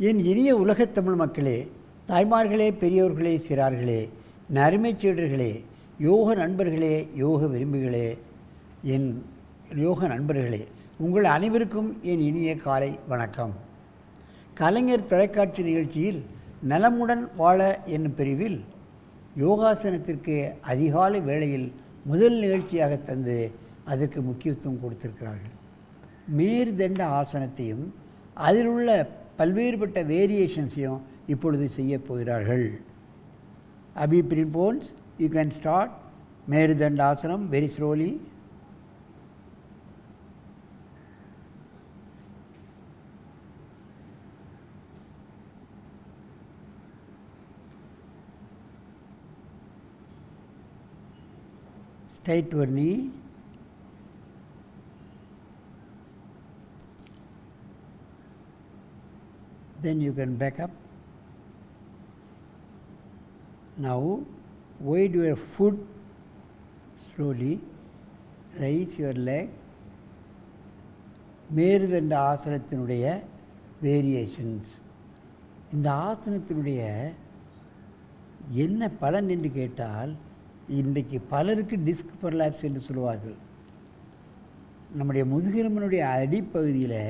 என் இனிய உலகத் தமிழ் மக்களே, தாய்மார்களே, பெரியோர்களே, சிறார்களே, நறுமைச் சீடர்களே, யோக நண்பர்களே, யோக விரும்பிகளே, என் யோக நண்பர்களே, உங்கள் அனைவருக்கும் என் இனிய காலை வணக்கம். கலைஞர் தொலைக்காட்சி நிகழ்ச்சியில் நலமுடன் வாழ என்னும் பிரிவில் யோகாசனத்திற்கு அதிகாலை வேளையில் முதல் நிகழ்ச்சியாக தந்து அதற்கு முக்கியத்துவம் கொடுத்திருக்கிறார்கள். மேருதண்ட ஆசனத்தையும் அதில் உள்ள பல்வேறுபட்ட வேரியேஷன்ஸையும் இப்பொழுது செய்ய போகிறார்கள். அபி பிரின்போன்ஸ், யூ கேன் ஸ்டார்ட் மேருதண்ட ஆசனம் very slowly. Straight your knee. Then you can back up. Now wide your foot slowly. Raise your leg. மேருதண்ட ஆசனத்தினுடைய வேரியேஷன்ஸ். இந்த ஆசனத்தினுடைய என்ன பலன் என்று கேட்டால், இன்றைக்கு பலருக்கு டிஸ்க் பர்லாப்ஸ் என்று சொல்லுவார்கள். நம்முடைய முதுகெலும்பினுடைய அடிப்பகுதியில்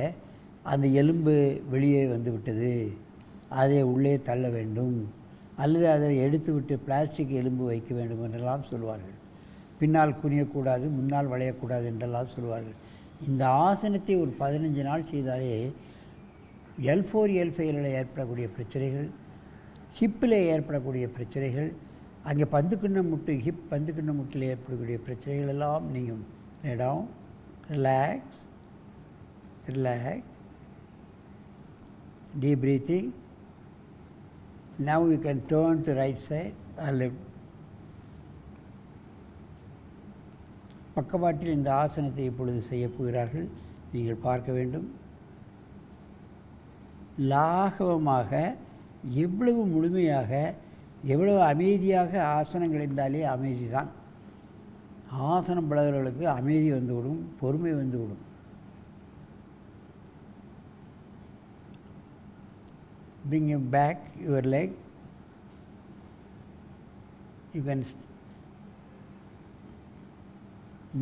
அந்த எலும்பு வெளியே வந்து விட்டது, அதை உள்ளே தள்ள வேண்டும், அல்லது அதை எடுத்துவிட்டு பிளாஸ்டிக் எலும்பு வைக்க வேண்டும் என்றெல்லாம் சொல்வார்கள். பின்னால் குனியக்கூடாது, முன்னால் வளையக்கூடாது என்றெல்லாம் சொல்வார்கள். இந்த ஆசனத்தை ஒரு 15 நாள் செய்தாலே L4 L5 ஏற்படக்கூடிய பிரச்சனைகள், ஹிப்பில் ஏற்படக்கூடிய பிரச்சனைகள், அங்கே பந்துக்கிண்ண முட்டு, ஹிப் பந்துக்கிண்ண முட்டில் ஏற்படக்கூடிய பிரச்சனைகள் எல்லாம் நீங்கும். இடம் relax, relax, deep breathing. Now you can turn to right side or left. பக்கவாட்டில் இந்த ஆசனத்தை இப்பொழுது செய்ய போகிறார்கள், நீங்கள் பார்க்க வேண்டும். லாகவமாக, எவ்வளவு முழுமையாக, எவ்வளவு அமைதியாக ஆசனங்கள் என்றாலே அமைதி தான். ஆசனம் பழகிறவர்களுக்கு அமைதி வந்துவிடும், பொறுமை வந்துவிடும். Bring you back your leg. You can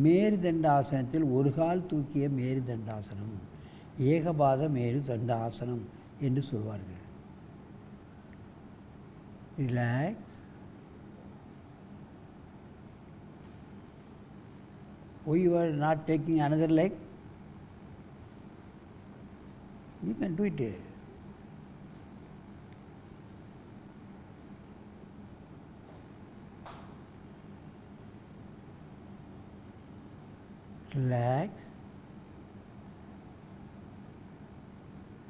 மேருதண்ட ஆசனத்தில் ஒரு கால் தூக்கிய மேருதண்ட ஆசனம், ஏகபாத மேருதண்ட ஆசனம் என்று சொல்வார்கள். Relax. Why you are not taking another leg? You can do it. Relax,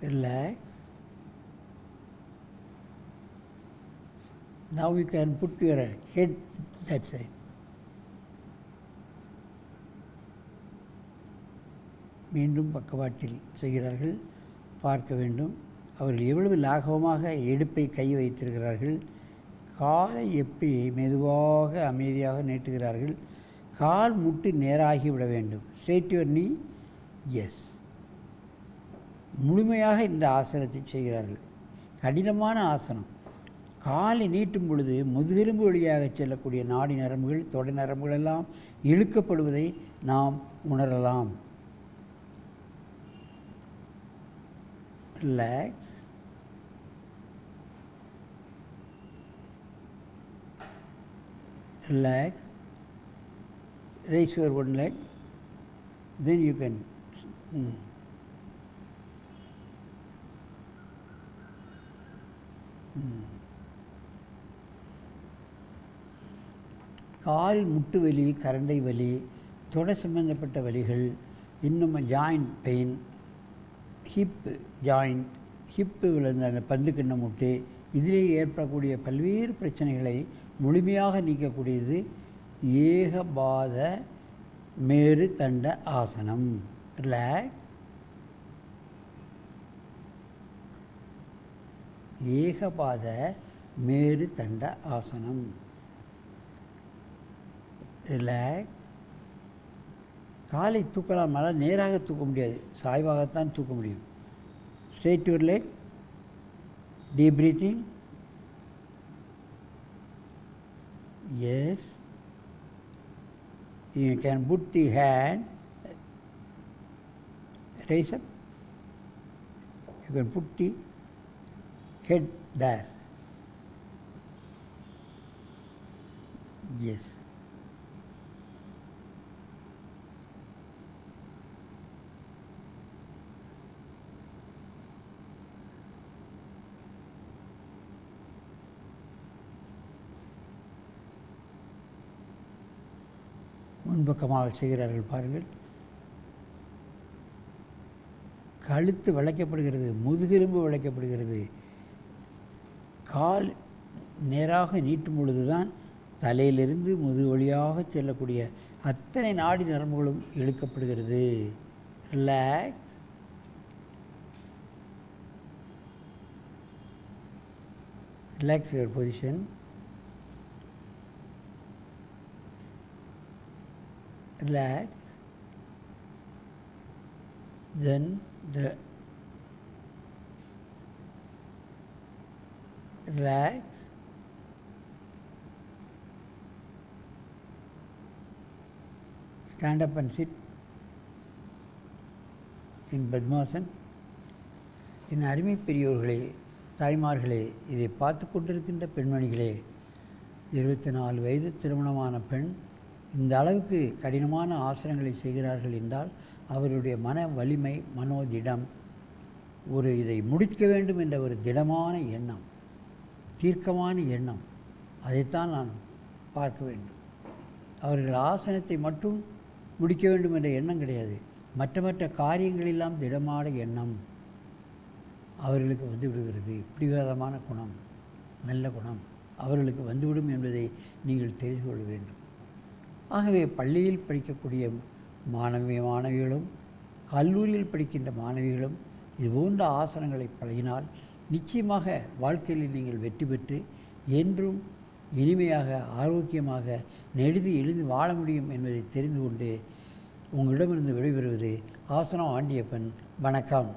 relax. Now you can put your head that side. மீண்டும் பக்கவாட்டில் செய்கிறார்கள், பார்க்க வேண்டும். அவர்கள் எவ்வளவு லாகவமாக இடுப்பை கை வைத்திருக்கிறார்கள், காலை எப்படி மெதுவாக அமைதியாக நீட்டுகிறார்கள். கால் முட்டு நேராகிவிட வேண்டும். ஸ்ட்ரெயிட் யுவர் நீ. எஸ், முழுமையாக இந்த ஆசனத்தை செய்கிறார்கள். கடினமான ஆசனம். காலை நீட்டும் பொழுது முதுகெலும்பு வழியாக செல்லக்கூடிய நாடி நரம்புகள், தொடை நரம்புகள் எல்லாம் இழுக்கப்படுவதை நாம் உணரலாம். Relax, relax. Raise your one leg, then you can கால் முட்டு வலி, கரண்டை வலி, தொடை சம்பந்தப்பட்ட வலிகள், இன்னும் joint pain, hip joint, hip விழுந்த அந்த பந்துக்கிண்ண முட்டு, இதிலே ஏற்படக்கூடிய பல்வேறு பிரச்சனைகளை முழுமையாக நீக்கக்கூடியது ஏகபாத மேருதண்ட ஆசனம். ரிலாக்ஸ். ஏகபாத மேருதண்ட ஆசனம். ரிலாக்ஸ். காலை தூக்கலாமால் நேராக தூக்க முடியாது, சாய்வாகத்தான் தூக்க முடியும். Straight your leg. Deep breathing. Yes. You can put the hand, raise up. You can put the head there. Yes. முன்பக்கமாக செய்கிறார்கள் பாருங்கள். கழுத்து வளைக்கப்படுகிறது, முதுகெலும்பு வளைக்கப்படுகிறது. கால் நேராக நீட்டும் பொழுது தான் தலையிலிருந்து முதுகு வழியாக செல்லக்கூடிய அத்தனை நாடி நரம்புகளும் இழுக்கப்படுகிறது. Relax. Relax your position. Relax, then relax, stand up and sit in Padmasana. என் அருமை பெரியோர்களே, தாய்மார்களே, இதை பார்த்து கொண்டிருக்கின்ற பெண்மணிகளே, 24 வயது திருமணமான பெண் இந்த அளவுக்கு கடினமான ஆசனங்களை செய்கிறார்கள் என்றால் அவருடைய மன வலிமை, மனோதிடம், இதை முடிக்க வேண்டும் என்ற ஒரு திடமான எண்ணம், தீர்க்கமான எண்ணம், அதைத்தான் நான் பார்க்க வேண்டும். அவர்கள் ஆசனத்தை மட்டும் முடிக்க வேண்டும் என்ற எண்ணம் கிடையாது, மற்ற காரியங்களெல்லாம் திடமான எண்ணம் அவர்களுக்கு வந்து விடுகிறது. பிடிவாதமான குணம், நல்ல குணம் அவர்களுக்கு வந்துவிடும் என்பதை நீங்கள் தெரிந்து கொள்ள வேண்டும். ஆகவே பள்ளியில் படிக்கக்கூடிய மாணவிகளும் கல்லூரியில் படிக்கின்ற மாணவிகளும் இதுபோன்ற ஆசனங்களை பழகினால் நிச்சயமாக வாழ்க்கையில் நீங்கள் வெற்றி பெற்று என்றும் இனிமையாக, ஆரோக்கியமாக, நெடுது எழுந்து வாழ முடியும் என்பதை தெரிந்து கொண்டு உங்களிடமிருந்து விடைபெறுவது ஆசனம் ஆண்டியப்பன். வணக்கம்.